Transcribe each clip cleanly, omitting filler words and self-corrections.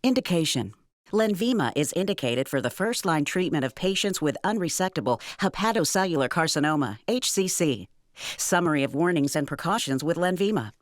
Indication. LENVIMA is indicated for the first-line treatment of patients with unresectable hepatocellular carcinoma, HCC. Summary of warnings and precautions with LENVIMA.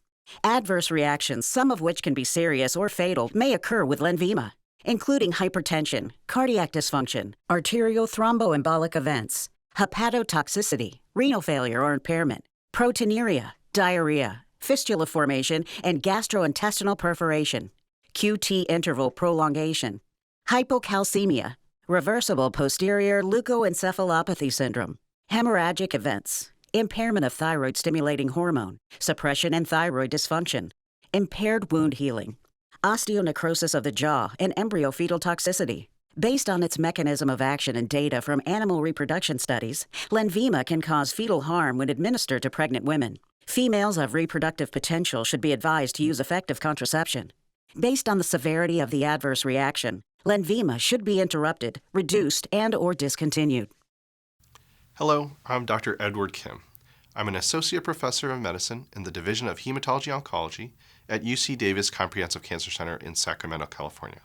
Adverse reactions, some of which can be serious or fatal, may occur with LENVIMA, including hypertension, cardiac dysfunction, arterial thromboembolic events, hepatotoxicity, renal failure or impairment, proteinuria, diarrhea, fistula formation, and gastrointestinal perforation, QT interval prolongation, hypocalcemia, reversible posterior leukoencephalopathy syndrome, hemorrhagic events, impairment of thyroid-stimulating hormone, suppression and thyroid dysfunction, impaired wound healing, osteonecrosis of the jaw, and embryo-fetal toxicity. Based on its mechanism of action and data from animal reproduction studies, LENVIMA can cause fetal harm when administered to pregnant women. Females of reproductive potential should be advised to use effective contraception. Based on the severity of the adverse reaction, LENVIMA should be interrupted, reduced, and/or discontinued. Hello, I'm Dr. Edward Kim. I'm an Associate Professor of Medicine in the Division of Hematology Oncology at UC Davis Comprehensive Cancer Center in Sacramento, California.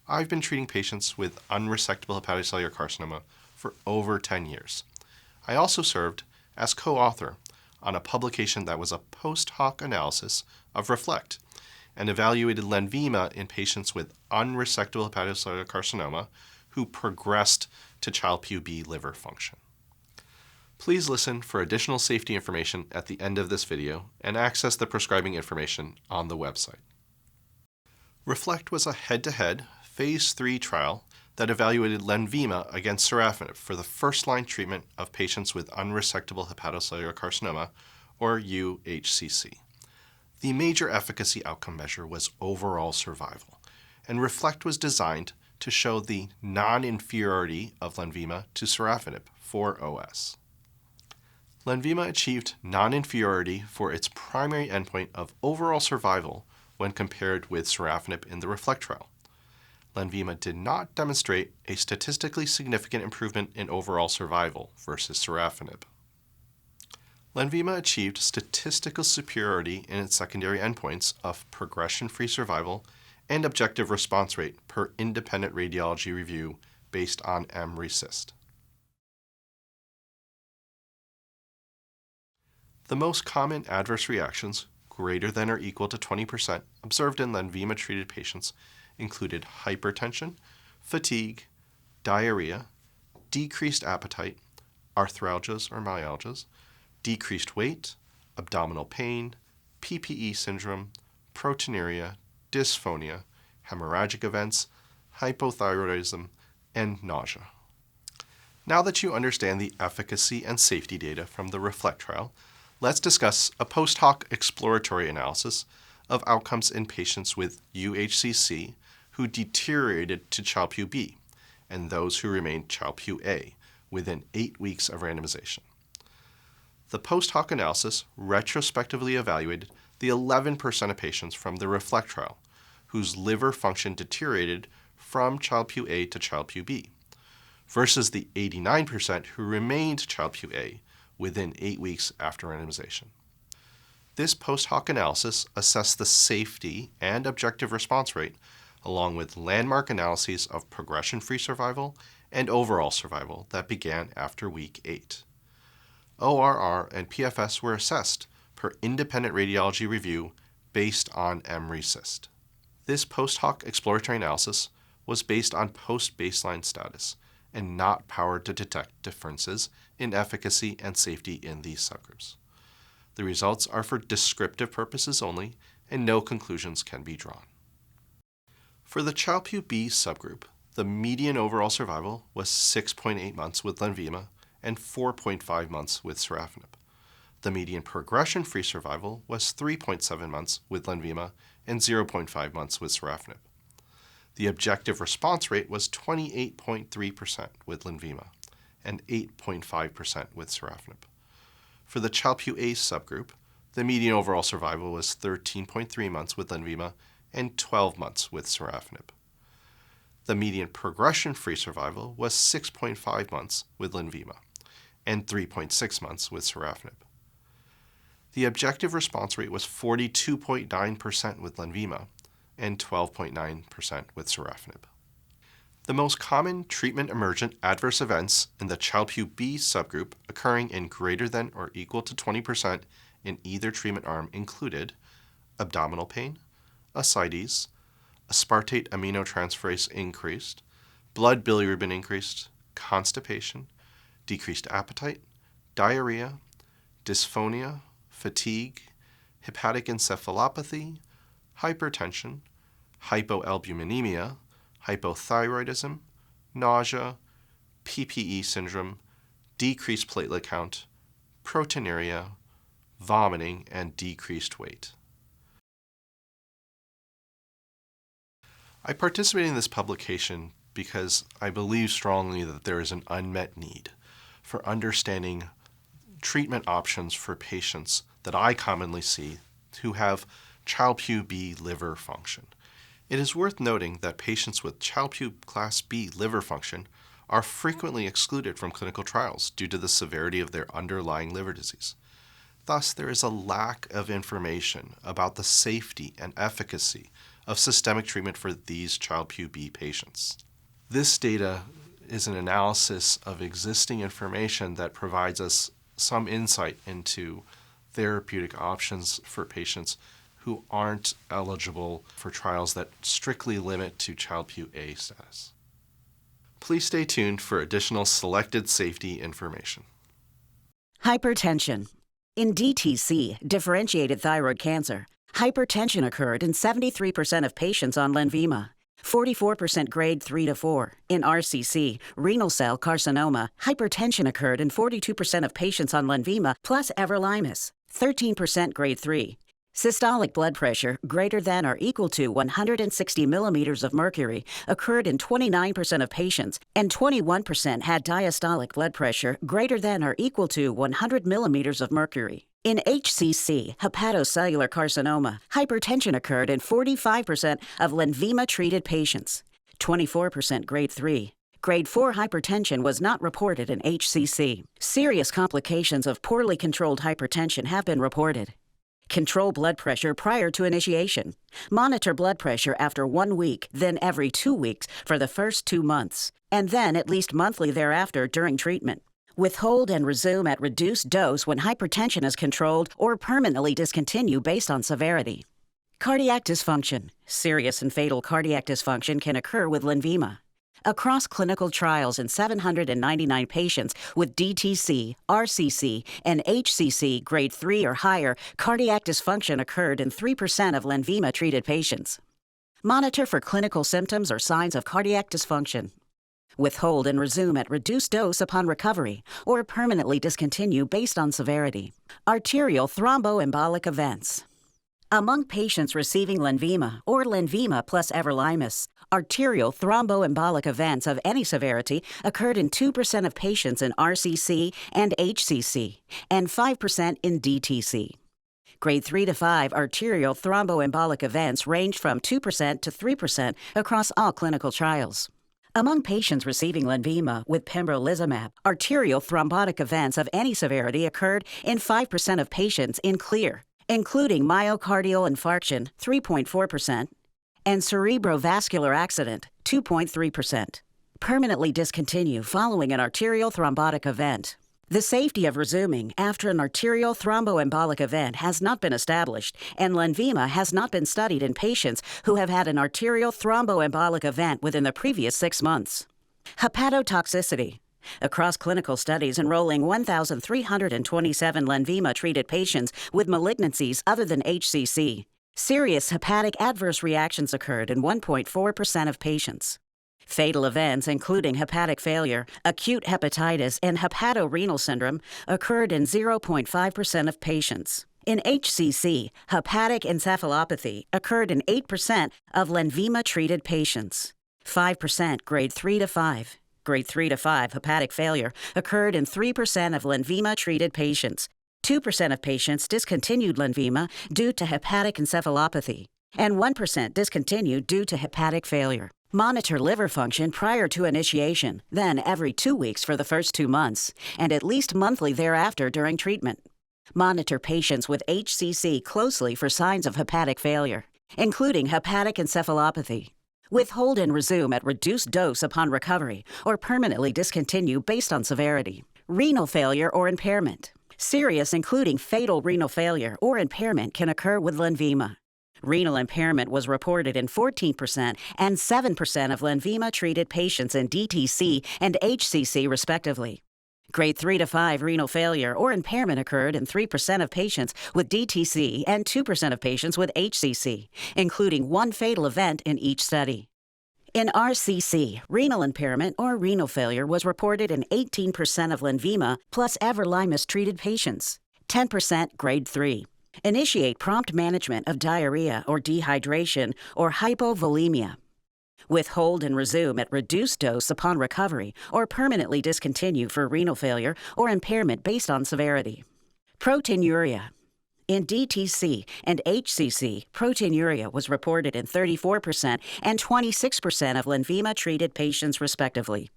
I've been treating patients with unresectable hepatocellular carcinoma for over 10 years. I also served as co-author on a publication that was a post-hoc analysis of REFLECT and evaluated LENVIMA in patients with unresectable hepatocellular carcinoma who progressed to Child-Pugh B liver function. Please listen for additional safety information at the end of this video and access the prescribing information on the website. REFLECT was a head-to-head Phase 3 trial that evaluated LENVIMA against sorafenib for the first-line treatment of patients with unresectable hepatocellular carcinoma, or uHCC. The major efficacy outcome measure was overall survival, and REFLECT was designed to show the non-inferiority of LENVIMA to sorafenib for OS. LENVIMA achieved non-inferiority for its primary endpoint of overall survival when compared with sorafenib in the REFLECT trial. LENVIMA did not demonstrate a statistically significant improvement in overall survival versus sorafenib. LENVIMA achieved statistical superiority in its secondary endpoints of progression-free survival and objective response rate per independent radiology review based on mRECIST. The most common adverse reactions, greater than or equal to 20%, observed in LENVIMA-treated patients included hypertension, fatigue, diarrhea, decreased appetite, arthralgias or myalgias, decreased weight, abdominal pain, PPE syndrome, proteinuria, dysphonia, hemorrhagic events, hypothyroidism, and nausea. Now that you understand the efficacy and safety data from the REFLECT trial, let's discuss a post-hoc exploratory analysis of outcomes in patients with uHCC who deteriorated to Child-Pugh B and those who remained Child-Pugh A within 8 weeks of randomization. The post-hoc analysis retrospectively evaluated the 11% of patients from the REFLECT trial whose liver function deteriorated from Child-Pugh A to Child-Pugh B versus the 89% who remained Child-Pugh A within 8 weeks after randomization. This post-hoc analysis assessed the safety and objective response rate along with landmark analyses of progression-free survival and overall survival that began after week 8. ORR and PFS were assessed per independent radiology review based on mRECIST. This post-hoc exploratory analysis was based on post-baseline status and not powered to detect differences in efficacy and safety in these subgroups. The results are for descriptive purposes only, and no conclusions can be drawn. For the Child-Pugh B subgroup, the median overall survival was 6.8 months with LENVIMA and 4.5 months with sorafenib. The median progression-free survival was 3.7 months with LENVIMA and 0.5 months with sorafenib. The objective response rate was 28.3% with LENVIMA and 8.5% with sorafenib. For the Child-Pugh A subgroup, the median overall survival was 13.3 months with LENVIMA and 12 months with sorafenib. The median progression-free survival was 6.5 months with LENVIMA and 3.6 months with sorafenib. The objective response rate was 42.9% with LENVIMA and 12.9% with sorafenib. The most common treatment-emergent adverse events in the Child-Pugh B subgroup occurring in greater than or equal to 20% in either treatment arm included abdominal pain, ascites, aspartate aminotransferase increased, blood bilirubin increased, constipation, decreased appetite, diarrhea, dysphonia, fatigue, hepatic encephalopathy, hypertension, hypoalbuminemia, hypothyroidism, nausea, PPE syndrome, decreased platelet count, proteinuria, vomiting, and decreased weight. I participated in this publication because I believe strongly that there is an unmet need for understanding treatment options for patients that I commonly see who have Child-Pugh B liver function. It is worth noting that patients with Child-Pugh class B liver function are frequently excluded from clinical trials due to the severity of their underlying liver disease. Thus, there is a lack of information about the safety and efficacy of systemic treatment for these Child-Pugh B patients. This data is an analysis of existing information that provides us some insight into therapeutic options for patients who aren't eligible for trials that strictly limit to Child-Pugh A status. Please stay tuned for additional selected safety information. Hypertension. In DTC, differentiated thyroid cancer, hypertension occurred in 73% of patients on LENVIMA, 44% grade 3 to 4. In RCC, renal cell carcinoma, hypertension occurred in 42% of patients on LENVIMA plus everolimus, 13% grade 3. Systolic blood pressure greater than or equal to 160 millimeters of mercury occurred in 29% of patients, and 21% had diastolic blood pressure greater than or equal to 100 millimeters of mercury. In HCC, hepatocellular carcinoma, hypertension occurred in 45% of LENVIMA-treated patients, 24% grade 3. Grade 4 hypertension was not reported in HCC. Serious complications of poorly controlled hypertension have been reported. Control blood pressure prior to initiation. Monitor blood pressure after 1 week, then every 2 weeks for the first 2 months, and then at least monthly thereafter during treatment. Withhold and resume at reduced dose when hypertension is controlled or permanently discontinue based on severity. Cardiac dysfunction. Serious and fatal cardiac dysfunction can occur with LENVIMA. Across clinical trials in 799 patients with DTC, RCC, and HCC grade 3 or higher, cardiac dysfunction occurred in 3% of LENVIMA-treated patients. Monitor for clinical symptoms or signs of cardiac dysfunction. Withhold and resume at reduced dose upon recovery, or permanently discontinue based on severity. Arterial thromboembolic events. Among patients receiving LENVIMA or LENVIMA plus everolimus, arterial thromboembolic events of any severity occurred in 2% of patients in RCC and HCC, and 5% in DTC. Grade 3 to 5 arterial thromboembolic events ranged from 2% to 3% across all clinical trials. Among patients receiving LENVIMA with pembrolizumab, arterial thrombotic events of any severity occurred in 5% of patients in CLEAR, including myocardial infarction, 3.4%, and cerebrovascular accident, 2.3%. Permanently discontinue following an arterial thrombotic event. The safety of resuming after an arterial thromboembolic event has not been established, and LENVIMA has not been studied in patients who have had an arterial thromboembolic event within the previous 6 months. Hepatotoxicity. Across clinical studies enrolling 1,327 LENVIMA-treated patients with malignancies other than HCC, serious hepatic adverse reactions occurred in 1.4% of patients. Fatal events, including hepatic failure, acute hepatitis, and hepatorenal syndrome, occurred in 0.5% of patients. In HCC, hepatic encephalopathy occurred in 8% of LENVIMA-treated patients. 5% grade 3 to 5. Grade 3 to 5 hepatic failure occurred in 3% of LENVIMA-treated patients. 2% of patients discontinued LENVIMA due to hepatic encephalopathy, and 1% discontinued due to hepatic failure. Monitor liver function prior to initiation, then every 2 weeks for the first 2 months, and at least monthly thereafter during treatment. Monitor patients with HCC closely for signs of hepatic failure. including hepatic encephalopathy. Withhold and resume at reduced dose upon recovery or permanently discontinue based on severity. Renal failure or impairment. Serious, including fatal renal failure or impairment, can occur with LENVIMA. Renal impairment was reported in 14% and 7% of LENVIMA-treated patients in DTC and HCC, respectively. Grade 3 to 5 renal failure or impairment occurred in 3% of patients with DTC and 2% of patients with HCC, including one fatal event in each study. In RCC, renal impairment or renal failure was reported in 18% of LENVIMA plus everolimus-treated patients, 10% grade 3. Initiate prompt management of diarrhea or dehydration or hypovolemia. Withhold and resume at reduced dose upon recovery or permanently discontinue for renal failure or impairment based on severity. Proteinuria. In DTC and HCC, proteinuria was reported in 34% and 26% of LENVIMA-treated patients, respectively.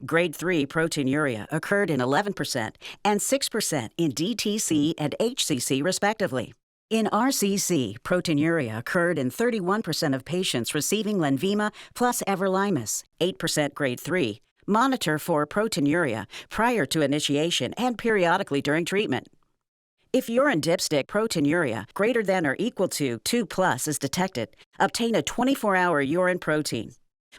Grade 3 proteinuria occurred in 11% and 6% in DTC and HCC, respectively. In RCC, proteinuria occurred in 31% of patients receiving LENVIMA plus everolimus, 8% grade 3. Monitor for proteinuria prior to initiation and periodically during treatment. If urine dipstick proteinuria greater than or equal to 2+ is detected, obtain a 24-hour urine protein.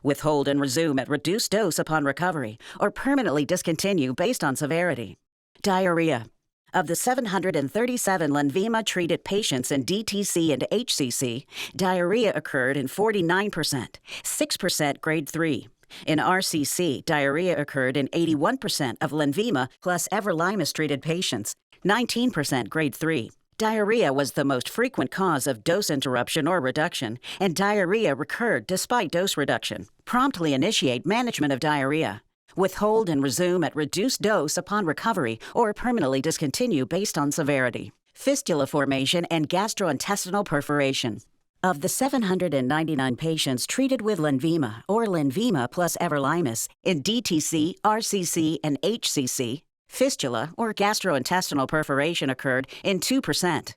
Withhold and resume at reduced dose upon recovery or permanently discontinue based on severity. Diarrhea. Of the 737 LENVIMA-treated patients in DTC and HCC, diarrhea occurred in 49%, 6% grade 3. In RCC, diarrhea occurred in 81% of LENVIMA plus everolimus-treated patients, 19% grade 3. Diarrhea was the most frequent cause of dose interruption or reduction, and diarrhea recurred despite dose reduction. Promptly initiate management of diarrhea. Withhold and resume at reduced dose upon recovery or permanently discontinue based on severity. Fistula formation and gastrointestinal perforation. Of the 799 patients treated with LENVIMA or LENVIMA plus everolimus in DTC, RCC, and HCC, fistula or gastrointestinal perforation occurred in 2%.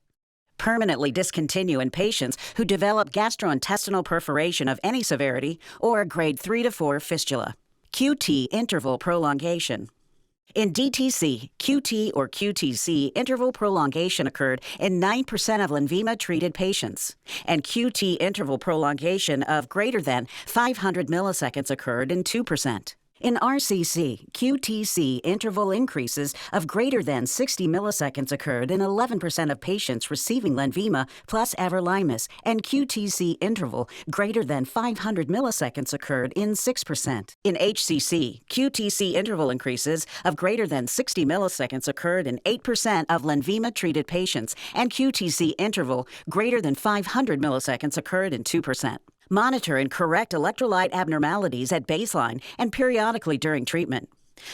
Permanently discontinue in patients who develop gastrointestinal perforation of any severity or grade 3 to 4 fistula. QT interval prolongation. In DTC, QT or QTC interval prolongation occurred in 9% of LENVIMA-treated patients, and QT interval prolongation of greater than 500 milliseconds occurred in 2%. In RCC, QTC interval increases of greater than 60 milliseconds occurred in 11% of patients receiving LENVIMA plus everolimus, and QTC interval greater than 500 milliseconds occurred in 6%. In HCC, QTC interval increases of greater than 60 milliseconds occurred in 8% of LENVIMA-treated patients, and QTC interval greater than 500 milliseconds occurred in 2%. Monitor and correct electrolyte abnormalities at baseline and periodically during treatment.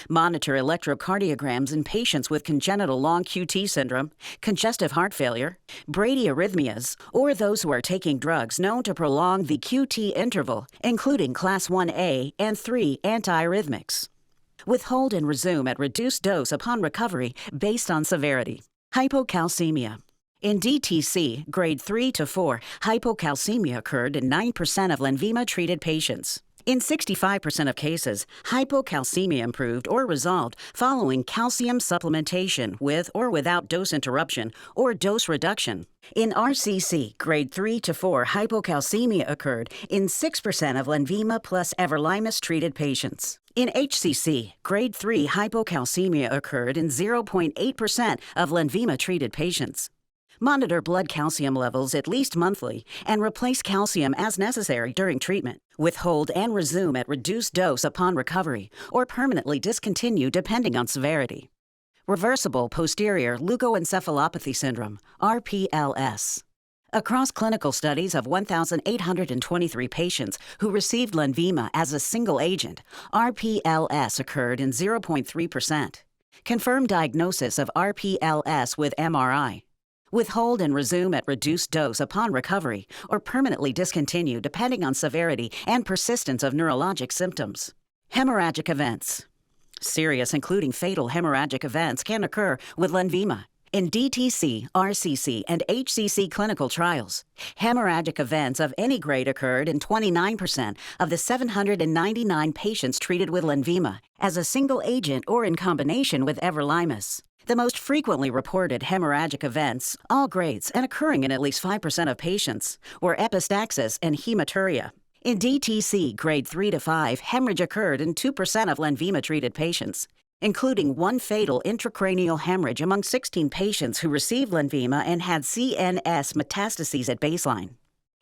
Monitor electrocardiograms in patients with congenital long QT syndrome, congestive heart failure, bradyarrhythmias, or those who are taking drugs known to prolong the QT interval, including Class 1A and 3 antiarrhythmics. Withhold and resume at reduced dose upon recovery based on severity. Hypocalcemia. In DTC, grade 3 to 4, hypocalcemia occurred in 9% of LENVIMA-treated patients. In 65% of cases, hypocalcemia improved or resolved following calcium supplementation with or without dose interruption or dose reduction. In RCC, grade 3 to 4 hypocalcemia occurred in 6% of LENVIMA plus everolimus-treated patients. In HCC, grade 3 hypocalcemia occurred in 0.8% of LENVIMA-treated patients. Monitor blood calcium levels at least monthly and replace calcium as necessary during treatment. Withhold and resume at reduced dose upon recovery or permanently discontinue depending on severity. Reversible posterior leukoencephalopathy syndrome, RPLS. Across clinical studies of 1,823 patients who received LENVIMA as a single agent, RPLS occurred in 0.3%. Confirmed diagnosis of RPLS with MRI. Withhold and resume at reduced dose upon recovery or permanently discontinue depending on severity and persistence of neurologic symptoms. Hemorrhagic events. Serious, including fatal hemorrhagic events can occur with LENVIMA. In DTC, RCC, and HCC clinical trials, hemorrhagic events of any grade occurred in 29% of the 799 patients treated with LENVIMA as a single agent or in combination with everolimus. The most frequently reported hemorrhagic events, all grades and occurring in at least 5% of patients, were epistaxis and hematuria. In DTC, grade 3 to 5, hemorrhage occurred in 2% of LENVIMA-treated patients, including one fatal intracranial hemorrhage among 16 patients who received LENVIMA and had CNS metastases at baseline.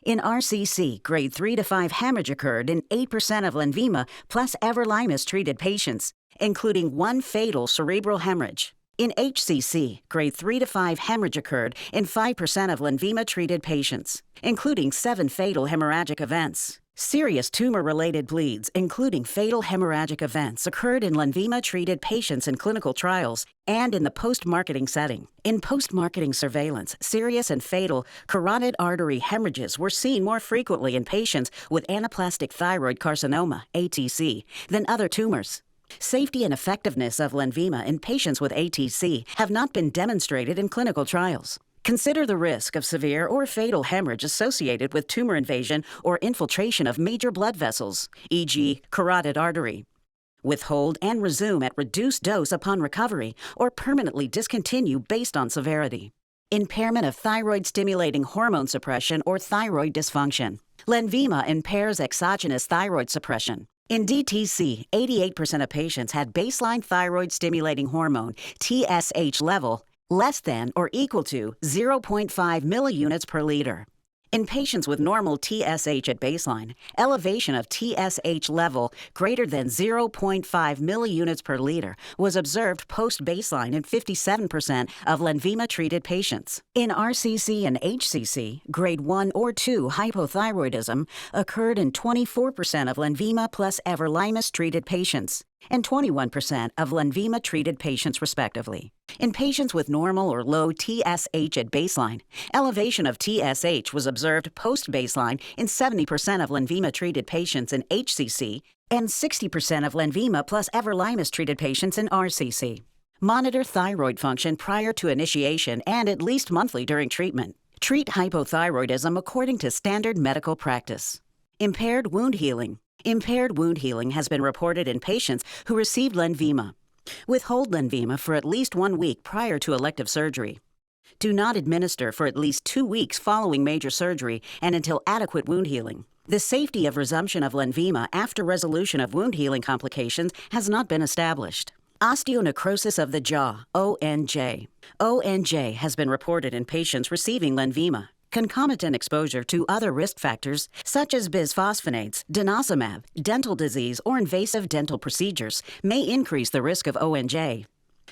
In RCC, grade 3 to 5 hemorrhage occurred in 8% of LENVIMA plus everolimus-treated patients, including one fatal cerebral hemorrhage. In HCC, grade 3 to 5 hemorrhage occurred in 5% of LENVIMA-treated patients, including 7 fatal hemorrhagic events. Serious tumor-related bleeds, including fatal hemorrhagic events, occurred in LENVIMA-treated patients in clinical trials and in the post-marketing setting. In post-marketing surveillance, serious and fatal carotid artery hemorrhages were seen more frequently in patients with anaplastic thyroid carcinoma, ATC, than other tumors. Safety and effectiveness of LENVIMA in patients with ATC have not been demonstrated in clinical trials. Consider the risk of severe or fatal hemorrhage associated with tumor invasion or infiltration of major blood vessels, e.g., carotid artery. Withhold and resume at reduced dose upon recovery or permanently discontinue based on severity. Impairment of thyroid-stimulating hormone suppression or thyroid dysfunction. LENVIMA impairs exogenous thyroid suppression. In DTC, 88% of patients had baseline thyroid-stimulating hormone, TSH level, less than or equal to 0.5 milliunits per liter. In patients with normal TSH at baseline, elevation of TSH level greater than 0.5 milliunits per liter was observed post-baseline in 57% of LENVIMA-treated patients. In RCC and HCC, grade 1 or 2 hypothyroidism occurred in 24% of LENVIMA plus everolimus-treated patients and 21% of LENVIMA-treated patients, respectively. In patients with normal or low TSH at baseline, elevation of TSH was observed post-baseline in 70% of LENVIMA-treated patients in HCC and 60% of LENVIMA plus everolimus-treated patients in RCC. Monitor thyroid function prior to initiation and at least monthly during treatment. Treat hypothyroidism according to standard medical practice. Impaired wound healing. Impaired wound healing has been reported in patients who received LENVIMA. Withhold LENVIMA for at least 1 week prior to elective surgery. Do not administer for at least 2 weeks following major surgery and until adequate wound healing. The safety of resumption of LENVIMA after resolution of wound healing complications has not been established. Osteonecrosis of the jaw, ONJ. ONJ has been reported in patients receiving LENVIMA. Concomitant exposure to other risk factors, such as bisphosphonates, denosumab, dental disease, or invasive dental procedures, may increase the risk of ONJ.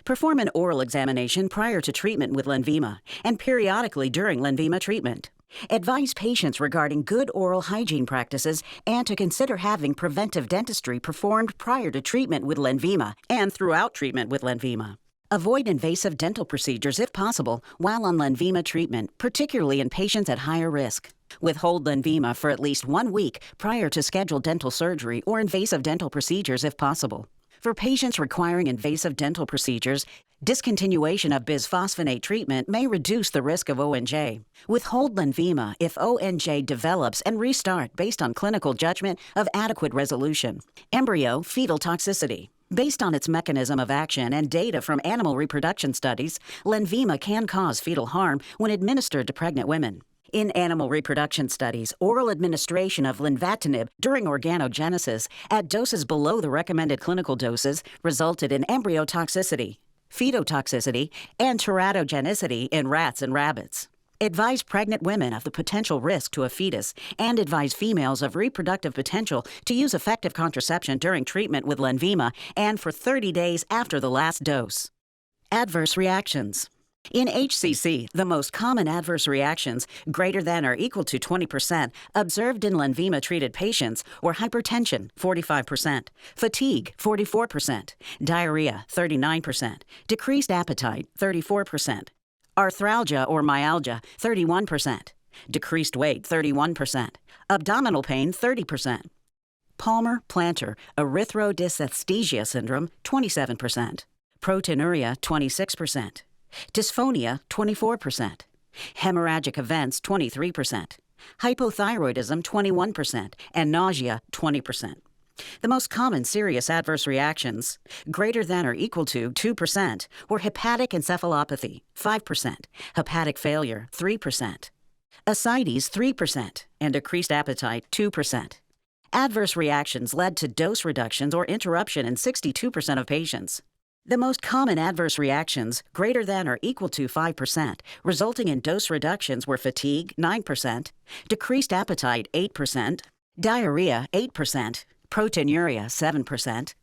Perform an oral examination prior to treatment with LENVIMA and periodically during LENVIMA treatment. Advise patients regarding good oral hygiene practices and to consider having preventive dentistry performed prior to treatment with LENVIMA and throughout treatment with LENVIMA. Avoid invasive dental procedures if possible while on LENVIMA treatment, particularly in patients at higher risk. Withhold LENVIMA for at least 1 week prior to scheduled dental surgery or invasive dental procedures if possible. For patients requiring invasive dental procedures, discontinuation of bisphosphonate treatment may reduce the risk of ONJ. Withhold LENVIMA if ONJ develops and restart based on clinical judgment of adequate resolution. Embryo-fetal toxicity. Based on its mechanism of action and data from animal reproduction studies, LENVIMA can cause fetal harm when administered to pregnant women. In animal reproduction studies, oral administration of lenvatinib during organogenesis at doses below the recommended clinical doses resulted in embryo-toxicity, fetotoxicity, and teratogenicity in rats and rabbits. Advise pregnant women of the potential risk to a fetus and advise females of reproductive potential to use effective contraception during treatment with LENVIMA and for 30 days after the last dose. Adverse reactions. In HCC, the most common adverse reactions, greater than or equal to 20%, observed in LENVIMA-treated patients were hypertension, 45%, fatigue, 44%, diarrhea, 39%, decreased appetite, 34%, arthralgia or myalgia, 31%, decreased weight, 31%, abdominal pain, 30%, Palmer-Plantar erythrodysesthesia syndrome, 27%, proteinuria, 26%, Dysphonia, 24%. Hemorrhagic events, 23%. Hypothyroidism, 21%. And nausea, 20%. The most common serious adverse reactions, greater than or equal to 2%, were hepatic encephalopathy, 5%, hepatic failure, 3%, ascites, 3%, and decreased appetite, 2%. Adverse reactions led to dose reductions or interruption in 62% of patients. The most common adverse reactions, greater than or equal to 5%, resulting in dose reductions were fatigue, 9%, decreased appetite, 8%, diarrhea, 8%, proteinuria, 7%,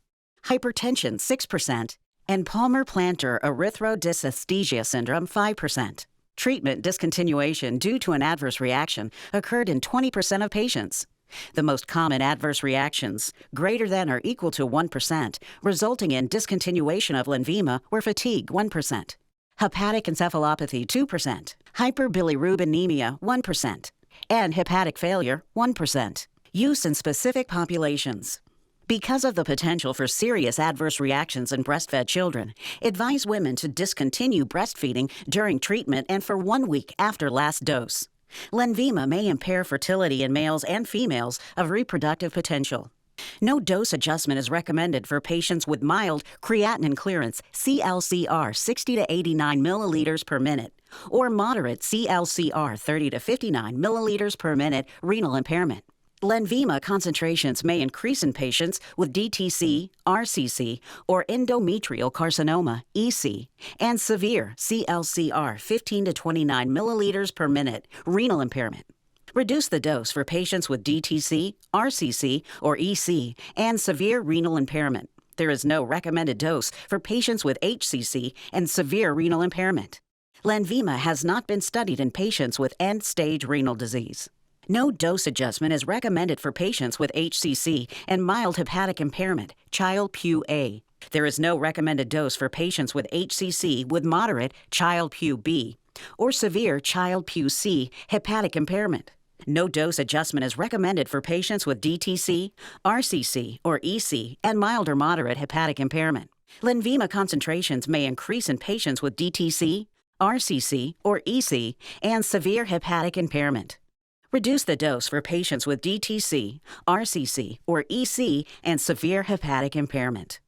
hypertension, 6%, and Palmer-Plantar erythrodysesthesia syndrome, 5%. Treatment discontinuation due to an adverse reaction occurred in 20% of patients. The most common adverse reactions, greater than or equal to 1%, resulting in discontinuation of LENVIMA, were fatigue, 1%, hepatic encephalopathy, 2%, hyperbilirubinemia, 1%, and hepatic failure, 1%. Use in specific populations. Because of the potential for serious adverse reactions in breastfed children, advise women to discontinue breastfeeding during treatment and for 1 week after last dose. LENVIMA may impair fertility in males and females of reproductive potential. No dose adjustment is recommended for patients with mild creatinine clearance, CLCR 60 to 89 milliliters per minute, or moderate CLCR 30 to 59 milliliters per minute renal impairment. LENVIMA concentrations may increase in patients with DTC, RCC, or endometrial carcinoma, EC, and severe CLCR 15 to 29 milliliters per minute renal impairment. Reduce the dose for patients with DTC, RCC, or EC, and severe renal impairment. There is no recommended dose for patients with HCC and severe renal impairment. LENVIMA has not been studied in patients with end-stage renal disease. No dose adjustment is recommended for patients with HCC and mild hepatic impairment, Child-Pugh A. There is no recommended dose for patients with HCC with moderate Child-Pugh B or severe Child-Pugh C hepatic impairment. No dose adjustment is recommended for patients with DTC, RCC, or EC and mild or moderate hepatic impairment. LENVIMA concentrations may increase in patients with DTC, RCC, or EC and severe hepatic impairment. Reduce the dose for patients with DTC, RCC, or EC and severe hepatic impairment.